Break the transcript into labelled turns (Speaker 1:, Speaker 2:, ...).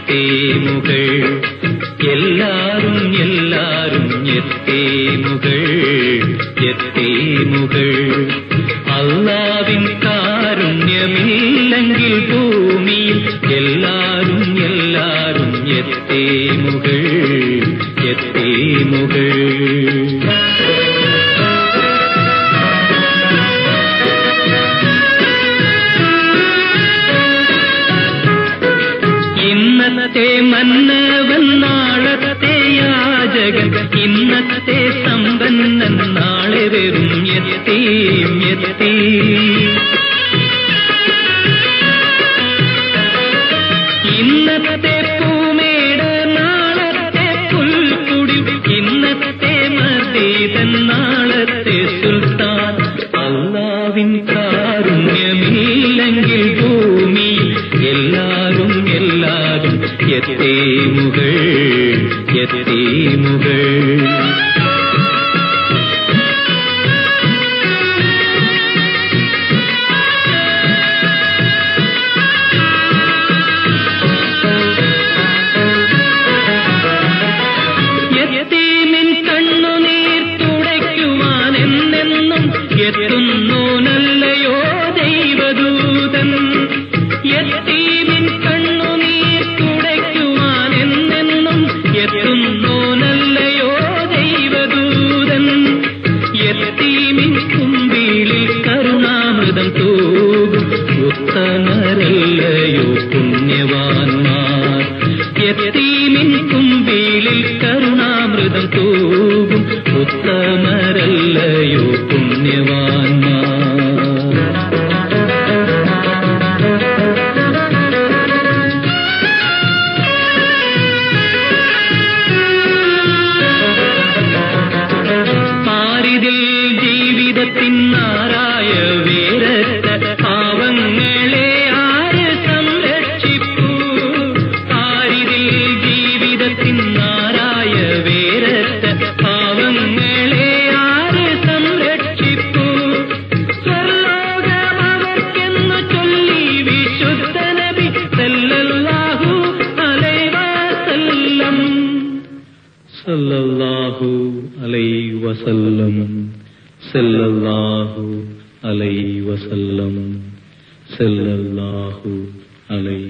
Speaker 1: എത്തേമുകൾ എല്ലാരും എല്ലാരും എത്തേമുകൾ എത്തേമുകൾ അല്ലാഹുവിൻ കാരുണ്യമില്ലെങ്കിൽ ഭൂമിയിൽ എല്ലാരും എല്ലാരും എത്തേമുകൾ എത്തേമുകൾ ഇന്നത്തെ മന്നവൻ നാളത്തെ യാചകൻ ഇന്നത്തെ സമ്പന്നൻ നാളെ വെറും യതീം യതീം ഇന്നത്തെ പൂമേട് നാളത്തെ പുൽക്കുടി ഇന്നത്തെ മദീനൻ നാളത്തെ സുൽത്താൻ അല്ലാഹുവിൻ കാരുണ്യമില്ലെങ്കിൽ ഭൂമിയിൽ എല്ലാരും എല്ലാരും എത്തേമുകൾ എത്തേമുകൾ യതീമിൻ കണ്ണുനീർ തുടയ്ക്കുവാൻ എന്നെന്നും എത്തുന്നു നല്ലയോ ദൈവദൂതൻ യതീമിൻ കണ്ണുനീർ തുടയ്ക്കുവാൻ എന്നെന്നും എത്തുന്നു നല്ലയോ ദൈവദൂതൻ യതീമിൻ കുമ്പിളിൽ കരുണാമൃതം തൂകും ഉത്തമരല്ലയോ പുണ്യവാന്മാർ യതീമിൻ കുമ്പിളിൽ കരുണാമൃതം തൂകും ഉത്തമരല്ലയോ പുണ്യവാന്മാർ ജീവിതത്തിനാരായ വേരറ്റ പാവങ്ങളെ ആര് സംരക്ഷിപ്പൂ ആരിതിൽ ജീവിതത്തിനാരായ വേരറ്റ പാവങ്ങളെ ആര് സംരക്ഷിപ്പൂ സ്വർലോകമവർക്കെന്നു ചൊല്ലി വിശുദ്ധ നബി സല്ലല്ലാഹു അലൈഹി വസല്ലം സല്ലല്ലാഹു അലൈഹി വസല്ലം സല്ലല്ലാഹു അലൈഹി വസല്ലം സല്ലല്ലാഹു അലൈഹി